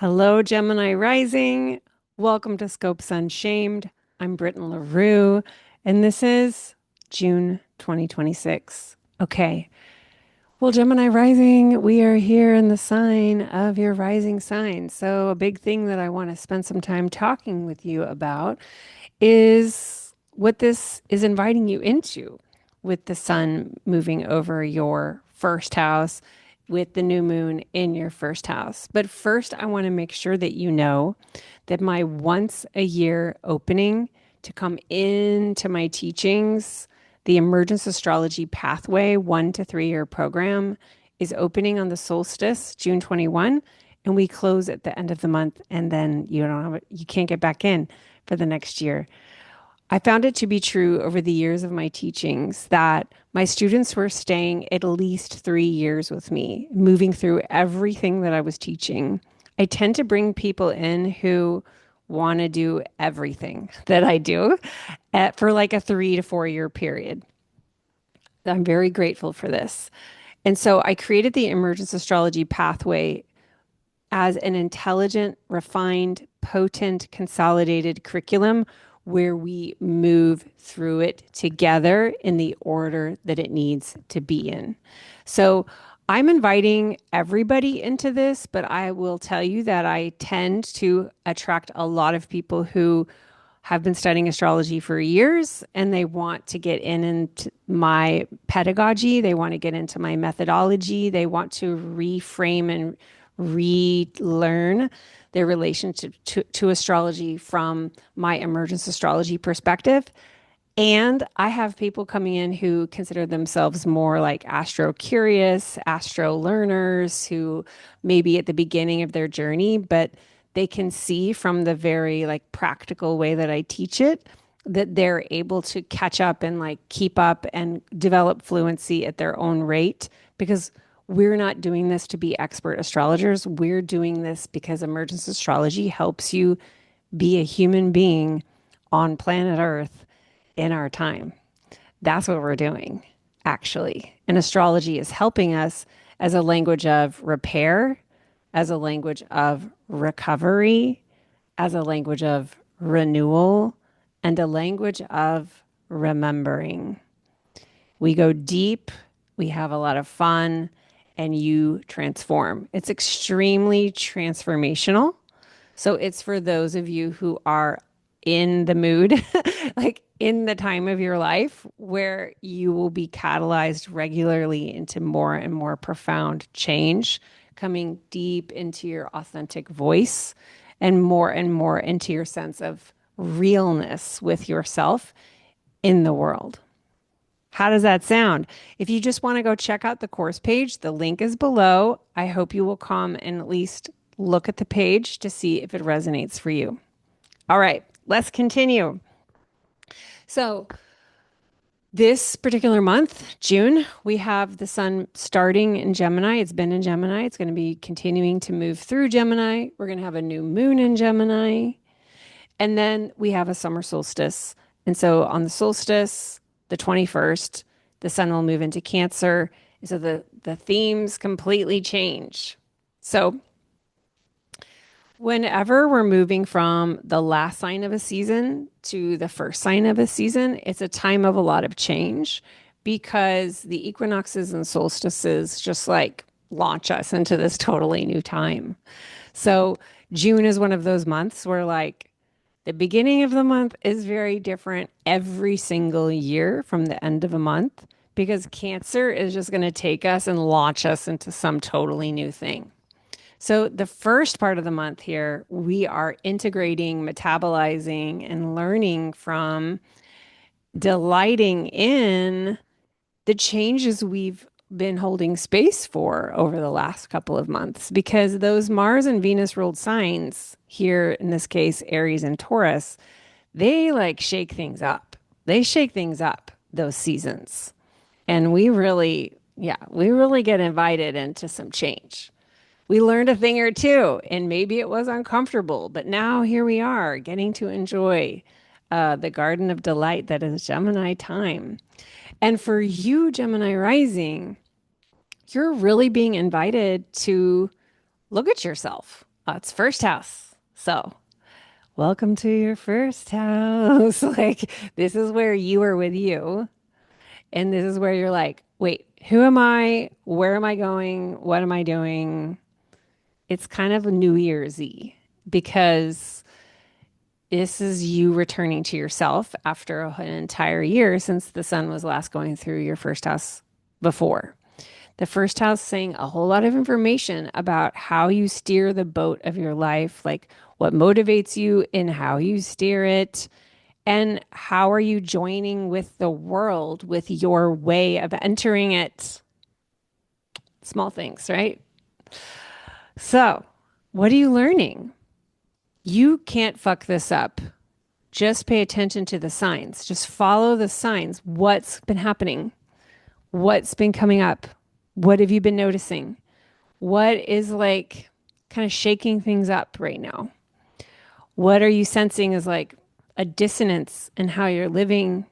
Hello, Gemini Rising. Welcome to Scopes Unshamed. I'm Britten LaRue, and this is June 2026. Okay. Well, Gemini Rising, we are here in the sign of your rising sign. So, a big thing that I want to spend some time talking with you about is what this is inviting you into with the sun moving over your first house, with the new moon in your first house. But first, I want to make sure that you know that my once a year opening to come into my teachings, the Emergence Astrology Pathway 1 to 3 year program, is opening on the solstice, June 21, and we close at the end of the month, and then you can't get back in for the next year. I found it to be true over the years of my teachings that my students were staying at least 3 years with me, moving through everything that I was teaching. I tend to bring people in who want to do everything that I do for like a 3 to 4 year period. I'm very grateful for this. And so I created the Emergence Astrology Pathway as an intelligent, refined, potent, consolidated curriculum where we move through it together in the order that it needs to be in. So I'm inviting everybody into this, but I will tell you that I tend to attract a lot of people who have been studying astrology for years and they want to get into my pedagogy. They want to get into my methodology. They want to reframe and relearn their relationship to astrology from my emergence astrology perspective. And I have people coming in who consider themselves more like astro curious, astro learners who maybe at the beginning of their journey, but they can see from the very like practical way that I teach it that they're able to catch up and like keep up and develop fluency at their own rate because we're not doing this to be expert astrologers. We're doing this because emergence astrology helps you be a human being on planet Earth in our time. That's what we're doing, actually. And astrology is helping us as a language of repair, as a language of recovery, as a language of renewal, and a language of remembering. We go deep, we have a lot of fun, and you transform. It's extremely transformational. So it's for those of you who are in the mood, like in the time of your life where you will be catalyzed regularly into more and more profound change, coming deep into your authentic voice and more into your sense of realness with yourself in the world. How does that sound? If you just want to go check out the course page, the link is below. I hope you will come and at least look at the page to see if it resonates for you. All right, let's continue. So, this particular month, June, we have the sun starting in Gemini. It's been in Gemini. It's going to be continuing to move through Gemini. We're going to have a new moon in Gemini. And then we have a summer solstice. And so on the solstice, the 21st, the sun will move into Cancer. So the themes completely change. So whenever we're moving from the last sign of a season to the first sign of a season, it's a time of a lot of change because the equinoxes and solstices just like launch us into this totally new time. So June is one of those months where like the beginning of the month is very different every single year from the end of a month because Cancer is just going to take us and launch us into some totally new thing. So, the first part of the month here, we are integrating, metabolizing, and learning from delighting in the changes we've been holding space for over the last couple of months because those Mars and Venus ruled signs here, in this case, Aries and Taurus, they like shake things up. They shake things up those seasons. And we really get invited into some change. We learned a thing or two, and maybe it was uncomfortable, but now here we are getting to enjoy the garden of delight that is Gemini time. And for you, Gemini rising, you're really being invited to look at yourself. It's first house. So, welcome to your first house. Like, this is where you are with you. And this is where you're like, wait, who am I? Where am I going? What am I doing? It's kind of a New Year's Eve because this is you returning to yourself after an entire year since the sun was last going through your first house before. The first house saying a whole lot of information about how you steer the boat of your life, like what motivates you and how you steer it, and how are you joining with the world with your way of entering it. Small things, right? So, what are you learning? You can't fuck this up. Just pay attention to the signs. Just follow the signs. What's been happening? What's been coming up? What have you been noticing? What is like kind of shaking things up right now? What are you sensing is like a dissonance in how you're living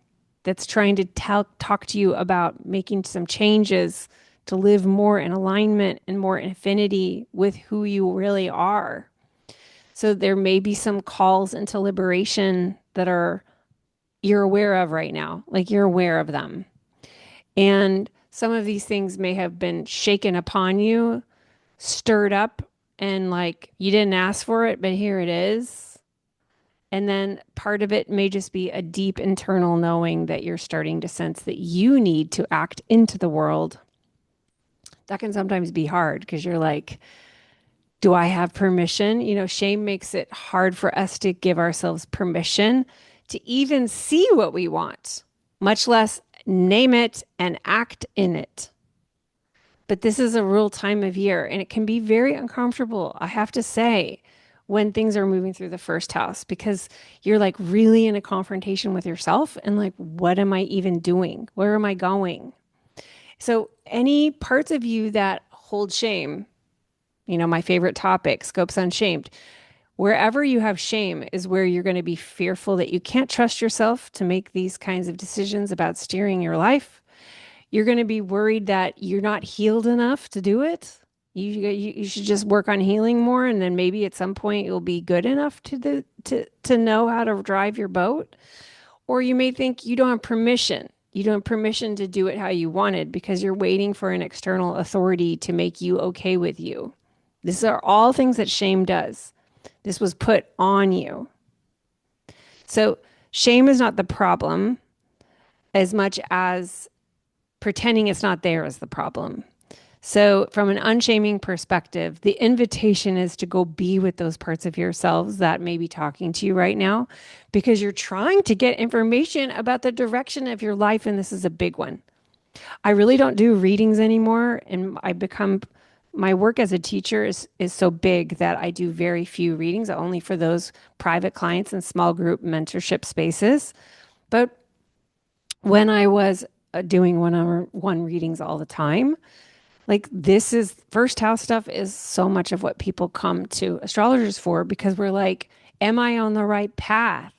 that's trying to talk to you about making some changes to live more in alignment and more in affinity with who you really are? So there may be some calls into liberation that are you're aware of right now, like you're aware of them. And some of these things may have been shaken upon you, stirred up, and like you didn't ask for it, but here it is. And then part of it may just be a deep internal knowing that you're starting to sense that you need to act into the world. That can sometimes be hard because you're like, do I have permission? You know, shame makes it hard for us to give ourselves permission to even see what we want, much less name it and act in it. But this is a real time of year and it can be very uncomfortable, I have to say, when things are moving through the first house because you're like really in a confrontation with yourself and like, what am I even doing? Where am I going? So, any parts of you that hold shame, my favorite topic, Scopes Unshamed, wherever you have shame is where you're going to be fearful that you can't trust yourself to make these kinds of decisions about steering your life. You're going to be worried that you're not healed enough to do it. You should just work on healing more, and then maybe at some point you'll be good enough to know how to drive your boat. Or you may think you don't have permission. You don't have permission to do it how you wanted because you're waiting for an external authority to make you okay with you. These are all things that shame does. This was put on you. So shame is not the problem as much as pretending it's not there is the problem. So, from an unshaming perspective, the invitation is to go be with those parts of yourselves that may be talking to you right now because you're trying to get information about the direction of your life. And this is a big one. I really don't do readings anymore. And my work as a teacher is so big that I do very few readings, only for those private clients and small group mentorship spaces. But when I was doing one-on-one readings all the time, like this is first house stuff is so much of what people come to astrologers for because we're like, am I on the right path?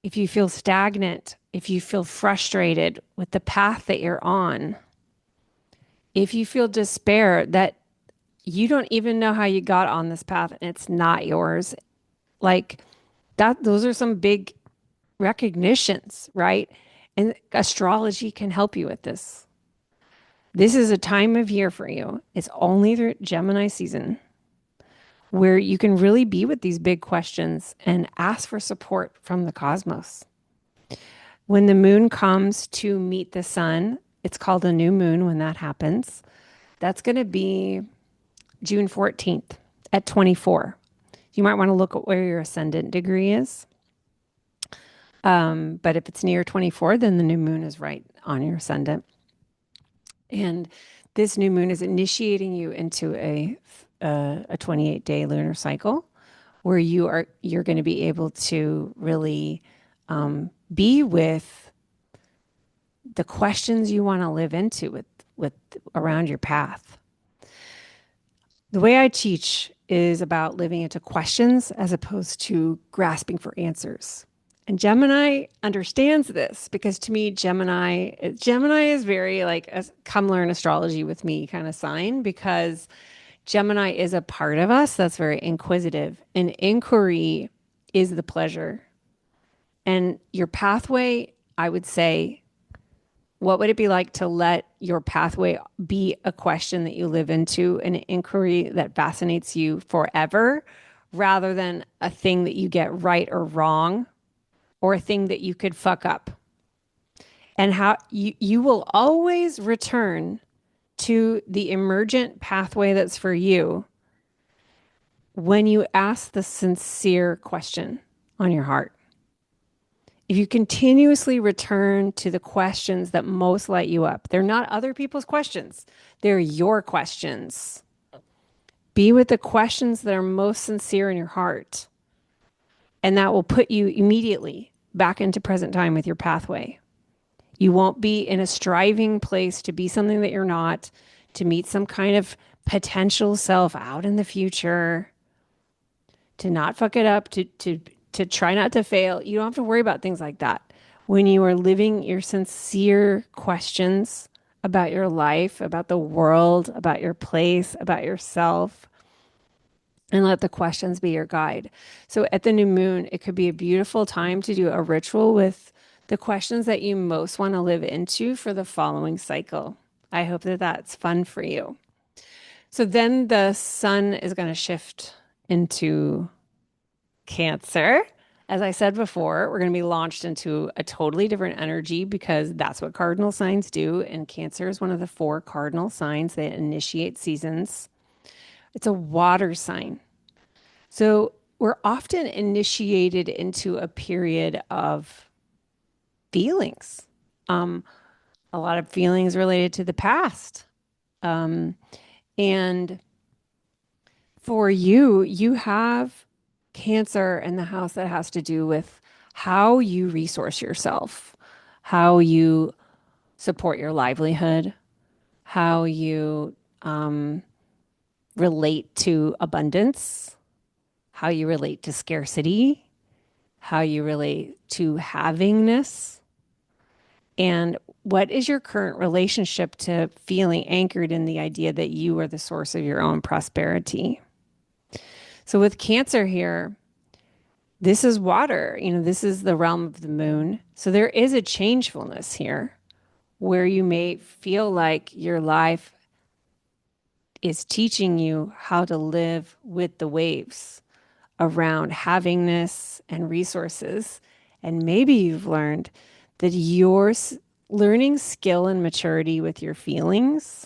If you feel stagnant, if you feel frustrated with the path that you're on, if you feel despair that you don't even know how you got on this path and it's not yours, like that, those are some big recognitions, right? And astrology can help you with this. This is a time of year for you. It's only the Gemini season where you can really be with these big questions and ask for support from the cosmos. When the moon comes to meet the sun, it's called a new moon when that happens. That's going to be June 14th at 24. You might want to look at where your ascendant degree is. But if it's near 24, then the new moon is right on your ascendant. And this new moon is initiating you into a 28-day lunar cycle where you're going to be able to really be with the questions you want to live into with around your path. The way I teach is about living into questions as opposed to grasping for answers. And Gemini understands this because to me, Gemini is very like a come learn astrology with me kind of sign because Gemini is a part of us that's very inquisitive, and inquiry is the pleasure. And your pathway, I would say, what would it be like to let your pathway be a question that you live into, an inquiry that fascinates you forever, rather than a thing that you get right or wrong, or a thing that you could fuck up? And how you will always return to the emergent pathway that's for you when you ask the sincere question on your heart. If you continuously return to the questions that most light you up, they're not other people's questions, they're your questions. Be with the questions that are most sincere in your heart, and that will put you immediately back into present time with your pathway. You won't be in a striving place to be something that you're not, to meet some kind of potential self out in the future, to not fuck it up, to try not to fail. You don't have to worry about things like that. When you are living your sincere questions about your life, about the world, about your place, about yourself, and let the questions be your guide. So at the new moon, it could be a beautiful time to do a ritual with the questions that you most want to live into for the following cycle. I hope that that's fun for you. So then the sun is going to shift into Cancer. As I said before, we're going to be launched into a totally different energy because that's what cardinal signs do. And Cancer is one of the four cardinal signs that initiate seasons. It's a water sign. So we're often initiated into a period of feelings, um, a lot of feelings related to the past. And for you, you have Cancer in the house that has to do with how you resource yourself, how you support your livelihood, how you relate to abundance, how you relate to scarcity, how you relate to havingness, and what is your current relationship to feeling anchored in the idea that you are the source of your own prosperity. So with Cancer here, this is water, this is the realm of the moon. So there is a changefulness here where you may feel like your life is teaching you how to live with the waves around havingness and resources. And maybe you've learned that your learning skill and maturity with your feelings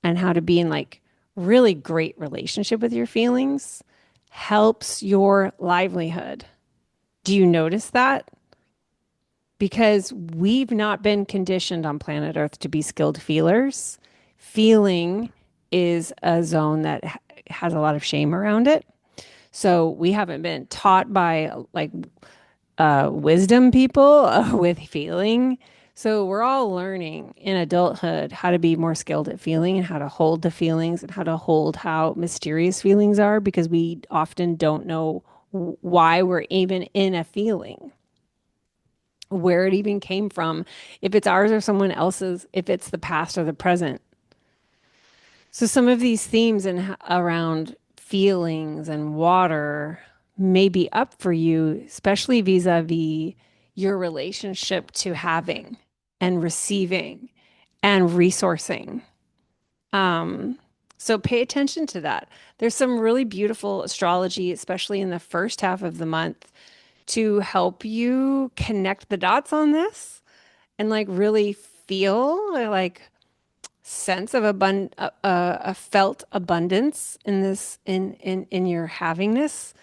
and how to be in like really great relationship with your feelings helps your livelihood. Do you notice that? Because we've not been conditioned on planet Earth to be skilled feelers. Feeling is a zone that has a lot of shame around it. So we haven't been taught by like wisdom people with feeling. So we're all learning in adulthood how to be more skilled at feeling and how to hold the feelings and how to hold how mysterious feelings are because we often don't know why we're even in a feeling, where it even came from, if it's ours or someone else's, if it's the past or the present. So some of these themes and around feelings and water may be up for you, especially vis-a-vis your relationship to having and receiving and resourcing. So pay attention to that. There's some really beautiful astrology, especially in the first half of the month, to help you connect the dots on this and like really feel like sense of a felt abundance in this in your havingness.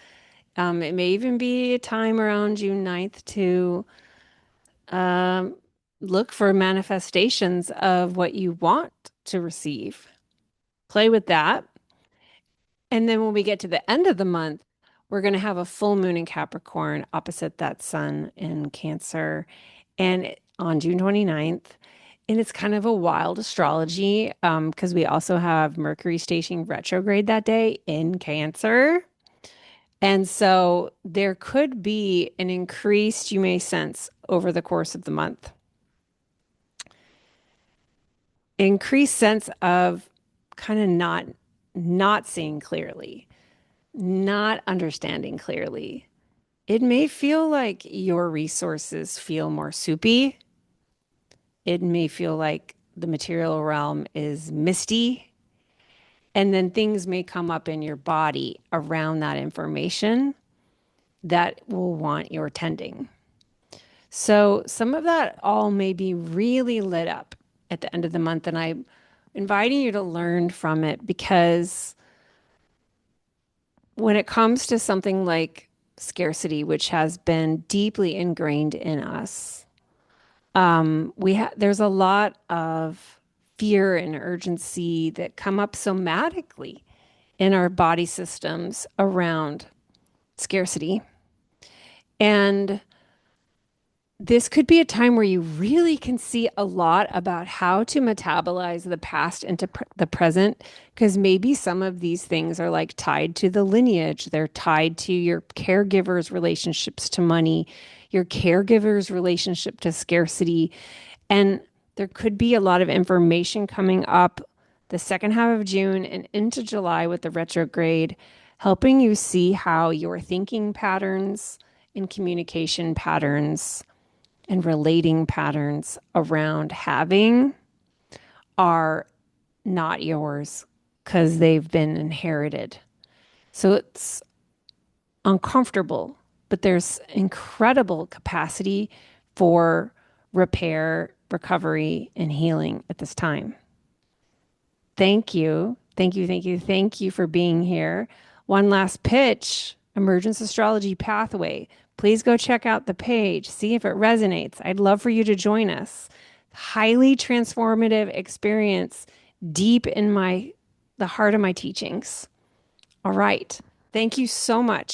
It may even be a time around June 9th to look for manifestations of what you want to receive. Play with that. And then when we get to the end of the month, we're going to have a full moon in Capricorn opposite that sun in Cancer and on June 29th. And it's kind of a wild astrology because we also have Mercury stationing retrograde that day in Cancer. And so there could be an increased, you may sense over the course of the month, increased sense of kind of not not seeing clearly, not understanding clearly. It may feel like your resources feel more soupy. It may feel like the material realm is misty. And then things may come up in your body around that information that will want your tending. So some of that all may be really lit up at the end of the month. And I'm inviting you to learn from it because when it comes to something like scarcity, which has been deeply ingrained in us, there's a lot of fear and urgency that come up somatically in our body systems around scarcity. And this could be a time where you really can see a lot about how to metabolize the past into the present, because maybe some of these things are like tied to the lineage. They're tied to your caregiver's relationships to money, your caregiver's relationship to scarcity. And there could be a lot of information coming up the second half of June and into July with the retrograde, helping you see how your thinking patterns and communication patterns and relating patterns around having are not yours because they've been inherited. So it's uncomfortable, but there's incredible capacity for repair, recovery, and healing at this time. Thank you. Thank you. Thank you. Thank you for being here. One last pitch, Emergence Astrology Pathway. Please go check out the page, see if it resonates. I'd love for you to join us. Highly transformative experience deep in the heart of my teachings. All right. Thank you so much.